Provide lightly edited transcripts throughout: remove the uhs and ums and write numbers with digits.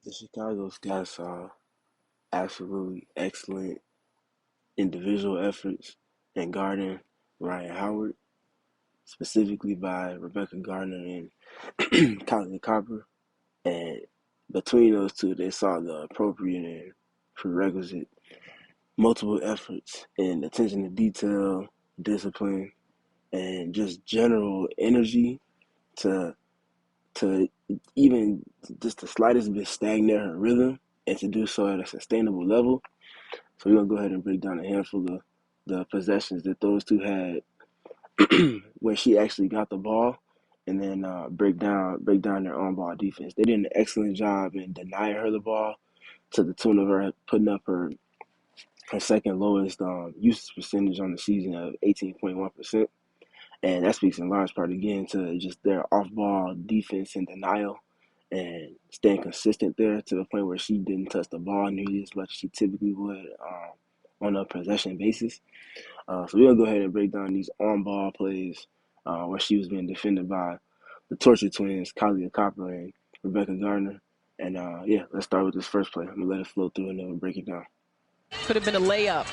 The Chicago Sky saw absolutely excellent individual efforts in guarding Rhyne Howard, specifically by Rebekah Gardner and Kahleah Copper. And between those two, they saw the appropriate and prerequisite multiple efforts in attention to detail, discipline, and just general energy to to even just the slightest bit stagnate her rhythm and to do so at a sustainable level. So we're gonna go ahead and break down a handful of the possessions that those two had where she actually got the ball, and then break down their on ball defense. They did an excellent job in denying her the ball to the tune of her putting up her second lowest usage percentage on the season of 18.1%. And that speaks in large part again to just their off ball defense and denial and staying consistent there to the point where she didn't touch the ball nearly as much as she typically would on a possession basis. So we're gonna go ahead and break down these on ball plays where she was being defended by the Torture Twins, Kahleah Copper and Rebekah Gardner. And yeah, let's start with this first play. I'm gonna let it flow through and then we'll break it down. Could have been a layup.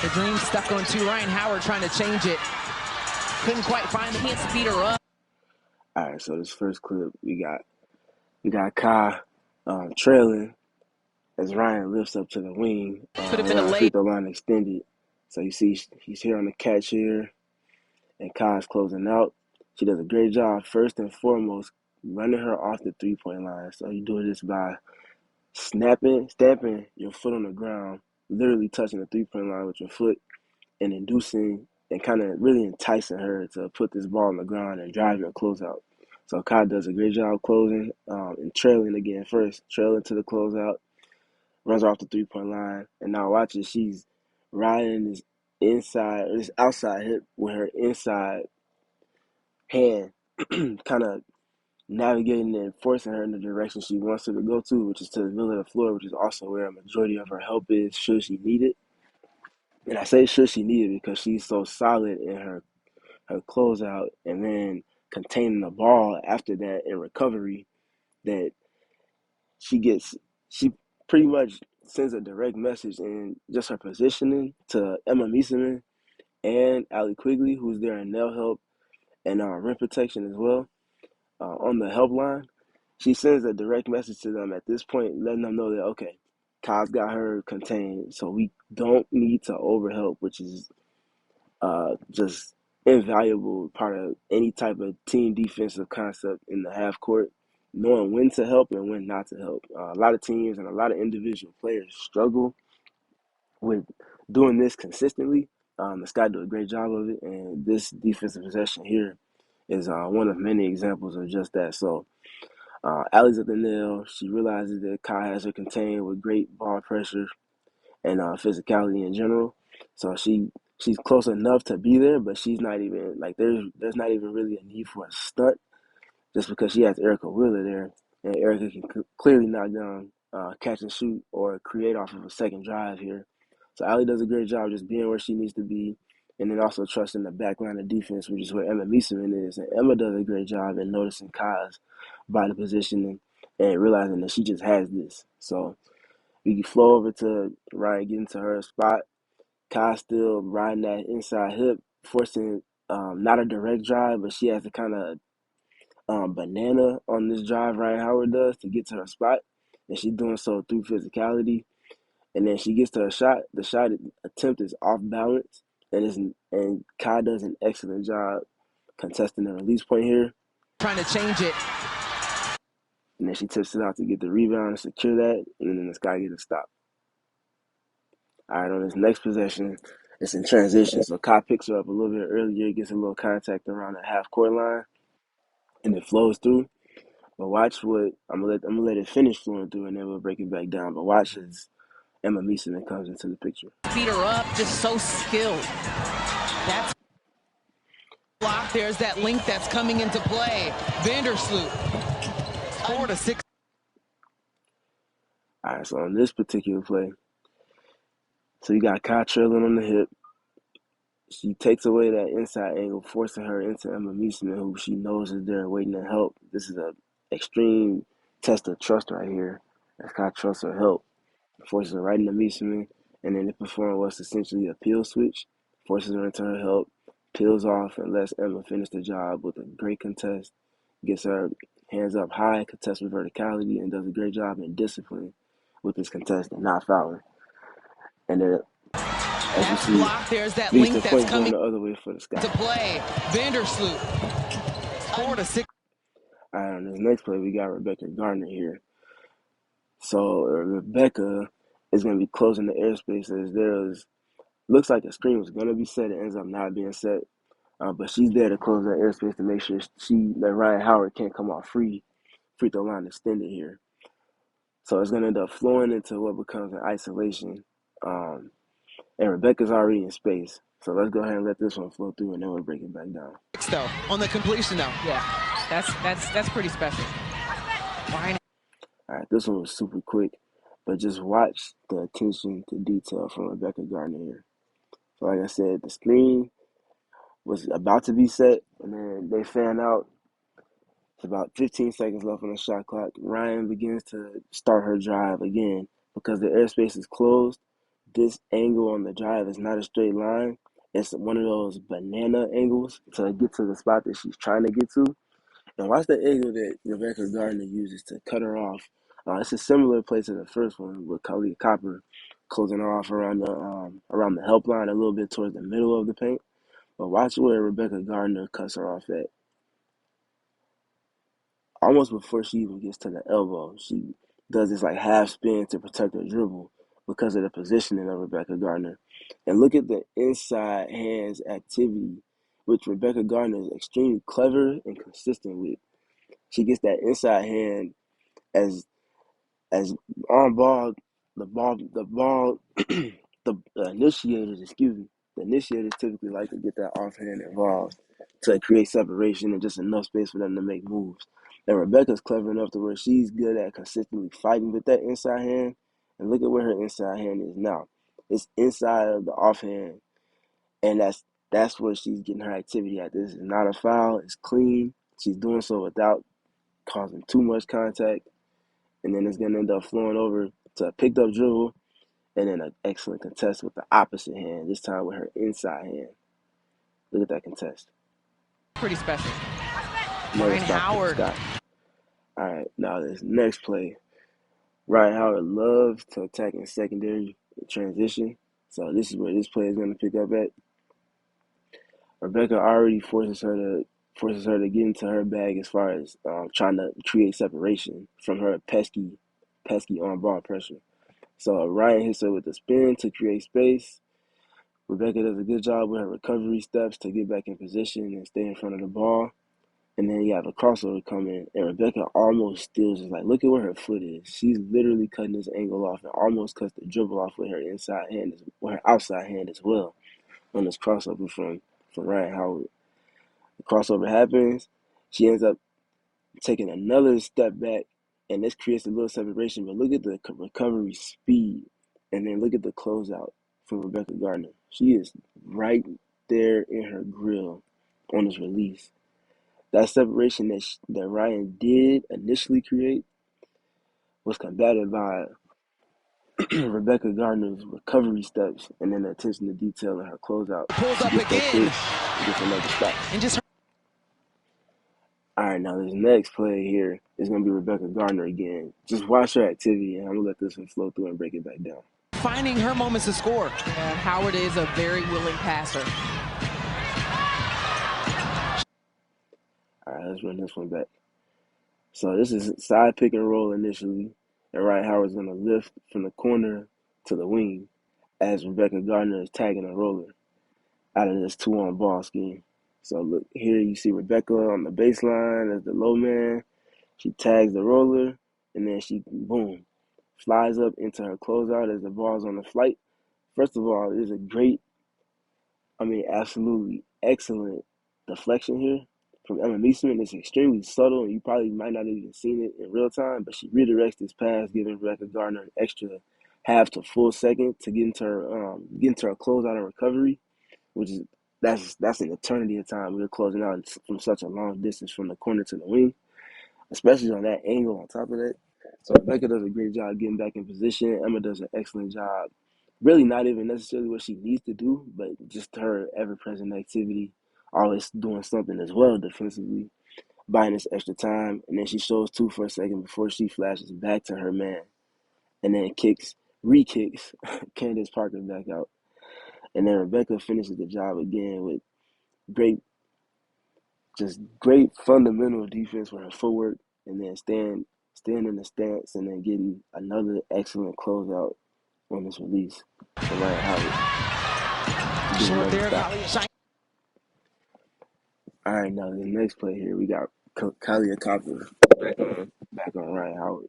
The dream stuck on two. Rhyne Howard trying to change it. Couldn't quite find the hand to beat her up. All right, so this first clip we got Kai trailing as Ryan lifts up to the wing. Could have been a Free layup. throw line extended. So you see he's here on the catch here, and Kai's closing out. She does a great job, first and foremost, running her off the three-point line. So you do this by stamping your foot on the ground, literally touching the three-point line with your foot, and inducing and kind of really enticing her to put this ball on the ground and drive your closeout. So Kai does a great job closing and trailing again first, trailing to the closeout, runs off the three-point line, and now watch it. She's riding this outside hip with her inside hand, kind of navigating and forcing her in the direction she wants her to go to, which is to the middle of the floor, which is also where a majority of her help is should she need it. And I say should she need it because she's so solid in her closeout and then containing the ball after that in recovery that she gets she pretty much sends a direct message in just her positioning to Emma Meeseman and Allie Quigley, who's there in nail help and rim protection as well on the help line. She sends a direct message to them at this point, letting them know that okay, Kai's got her contained, so we don't need to overhelp, which is just invaluable part of any type of team defensive concept in the half court, knowing when to help and when not to help. A lot of teams and a lot of individual players struggle with doing this consistently. The Sky do a great job of it, and this defensive possession here is one of many examples of just that. So Allie's at the nail. She realizes that Kai has her contained with great ball pressure and physicality in general. So she's close enough to be there, but she's not even like there's not even really a need for a stunt just because she has Erica Wheeler there, and Erica can clearly knock down catch and shoot or create off of a second drive here. So Allie does a great job just being where she needs to be, and then also trusting the back line of defense, which is where Emma Meeseman is. And Emma does a great job in noticing Kai's body positioning and realizing that she just has this. So we can flow over to Ryan getting to her spot. Kai still riding that inside hip, forcing not a direct drive, but she has to kind of banana on this drive Ryan Howard does to get to her spot. And she's doing so through physicality. And then she gets to her shot. The shot attempt is off balance. And Kai does an excellent job contesting the release point here. Trying to change it. And then she tips it out to get the rebound and secure that. And then the Sky gets a stop. All right, on this next possession, it's in transition. So Kai picks her up a little bit earlier, gets a little contact around the half court line, and it flows through. But watch what I'm gonna let it finish flowing through, and then we'll break it back down. But watch as Emma Meeseman comes into the picture. Beat her up, just so skilled. That's block. There's that link that's coming into play. Vandersloot. 4-6. All right, so on this particular play, so you got Kai trailing on the hip. She takes away that inside angle, forcing her into Emma Meeseman, who she knows is there waiting to help. This is a extreme test of trust right here. That's kind of trust or help. Forces her right into Mishima, and then they perform what's essentially a peel switch. Forces her into her help, peels off, and lets Emma finish the job with a great contest. Gets her hands up high, contests with verticality, and does a great job in discipline with this contest and not fouling. And then, as you That's see, blocked. There's that leads link to that's points going coming the other way for the Sky. to play. Vandersloot. 4-6. All right, on this next play, we got Rebekah Gardner here. So Rebekah is going to be closing the airspace as there's looks like the screen was going to be set. It ends up not being set. But she's there to close that airspace to make sure that Rhyne Howard can't come off free throw line extended here. So it's going to end up flowing into what becomes an isolation. And Rebekah's already in space. So let's go ahead and let this one flow through, and then we'll break it back down. Though on the completion though. Yeah, that's pretty special. Rhyne. All right, this one was super quick, but just watch the attention to detail from Rebekah Gardner here. So like I said, the screen was about to be set, and then they fan out. It's about 15 seconds left on the shot clock. Rhyne begins to start her drive again. Because the airspace is closed, this angle on the drive is not a straight line. It's one of those banana angles to get to the spot that she's trying to get to. And watch the angle that Rebekah Gardner uses to cut her off. It's a similar play to the first one with Kahleah Copper closing her off around the help line a little bit towards the middle of the paint. But watch where Rebekah Gardner cuts her off at. Almost before she even gets to the elbow, she does this like half spin to protect her dribble because of the positioning of Rebekah Gardner. And look at the inside hands activity, which Rebekah Gardner is extremely clever and consistent with. She gets that inside hand as on ball, the initiators, the initiators typically like to get that offhand involved to create separation and just enough space for them to make moves. And Rebekah's clever enough to where she's good at consistently fighting with that inside hand. And look at where her inside hand is now. It's inside of the offhand, and that's where she's getting her activity at. This is not a foul. It's clean. She's doing so without causing too much contact. And then it's going to end up flowing over to a picked up dribble and then an excellent contest with the opposite hand, this time with her inside hand. Look at that contest. Pretty special. Rhyne Howard. All right, now this next play. Rhyne Howard loves to attack in secondary transition. So this is where this play is going to pick up at. Rebekah already forces her to get into her bag as far as trying to create separation from her pesky on ball pressure. So Ryan hits her with a spin to create space. Rebekah does a good job with her recovery steps to get back in position and stay in front of the ball. And then you have a crossover coming, and Rebekah almost steals it. Like, look at where her foot is. She's literally cutting this angle off and almost cuts the dribble off with her outside hand as well on this crossover from Rhyne Howard. The crossover happens. She ends up taking another step back, and this creates a little separation. But look at the recovery speed, and then look at the closeout from Rebekah Gardner. She is right there in her grill on this release. That separation that Ryan did initially create was combated by Rebekah Gardner's recovery steps and then the attention to detail in her closeout. Pulls She up gets that again. quick and gets another stop. And just All right, now this next play here is going to be Rebekah Gardner again. Just watch her activity, and I'm going to let this one flow through and break it back down. finding her moments to score. And Howard is a very willing passer. All right, let's run this one back. So this is side pick and roll initially, and Rhyne Howard's going to lift from the corner to the wing as Rebekah Gardner is tagging a roller out of this 2-on ball scheme. So look, here you see Rebekah on the baseline as the low man. She tags the roller, and then she, boom, flies up into her closeout as the ball's on the flight. First of all, there's a great, absolutely excellent deflection here from Emma Meesman. It's extremely subtle, and you probably might not have even seen it in real time, but she redirects this pass, giving Rebekah Gardner an extra half to full second to get into her closeout and recovery, which is that's an eternity of time. We're closing out from such a long distance from the corner to the wing. especially on that angle on top of that. So Rebekah does a great job getting back in position. Emma does an excellent job. Really not even necessarily what she needs to do, but just her ever-present activity, always doing something as well defensively, buying this extra time. And then she shows two for a second before she flashes back to her man and then re-kicks Candace Parker back out. And then Rebekah finishes the job again with great great fundamental defense with her footwork, and then stand in the stance, and then getting another excellent closeout on this release for Rhyne Howard. Short there, Kahleah. All right, now the next play here, we got Kahleah Copper back on Rhyne Howard.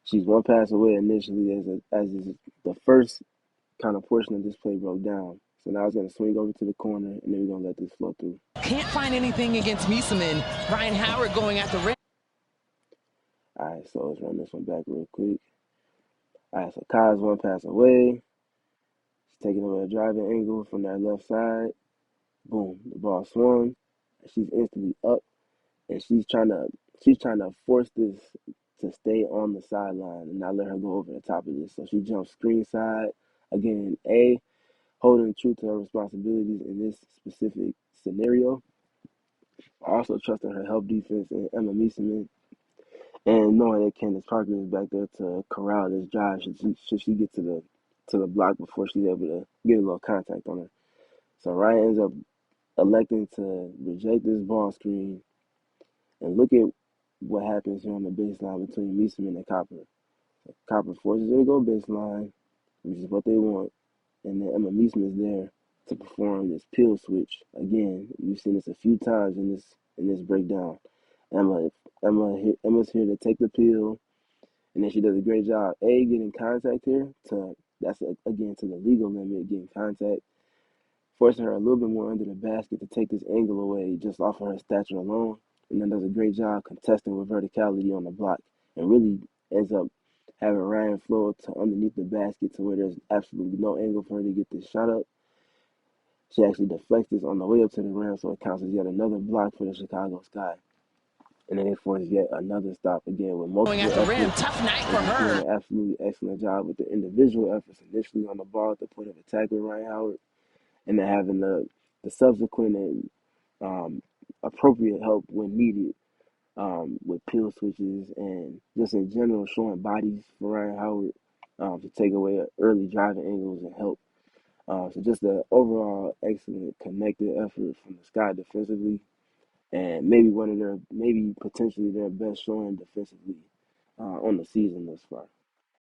She's one pass away initially as the first kind of portion of this play broke down. So now it's going to swing over to the corner, and then we're going to let this flow through. Can't find anything against Miesemann. Rhyne Howard going at the rim. All right, so let's run this one back real quick. All right, so Kai's one pass away. She's taking away a driving angle from that left side. Boom, the ball swung. She's instantly up, and she's trying to force this to stay on the sideline and not let her go over the top of this. So she jumps screen side. Again, holding true to her responsibilities in this specific scenario. Also trusting her help defense and Emma Miesemann, and knowing that Candace Parker is back there to corral this drive should she get to the block before she's able to get a little contact on her. So Ryan ends up electing to reject this ball screen, and look at what happens here on the baseline between Miesemann and Copper. Copper forces her to go baseline, which is what they want, and then Emma Miesemann is there to perform this peel switch. Again, you've seen this a few times in this breakdown. Emma's here to take the peel, and then she does a great job. Getting contact here again to the legal limit, getting contact, forcing her a little bit more under the basket to take this angle away just off of her stature alone, and then does a great job contesting with verticality on the block, and really ends up having Ryan flow to underneath the basket to where there's absolutely no angle for her to get this shot up. She actually deflects this on the way up to the rim, so it counts as yet another block for the Chicago Sky. And then they force yet another stop again with multiple Going at the rim. efforts. Tough night for And just doing her. an absolutely excellent job with the individual efforts initially on the ball at the point of attack with Rhyne Howard, and then having the subsequent and appropriate help when needed with peel switches and just in general showing bodies for Rhyne Howard to take away early driving angles and help. So just an overall excellent connected effort from the Sky defensively, and maybe potentially their best showing defensively on the season thus far.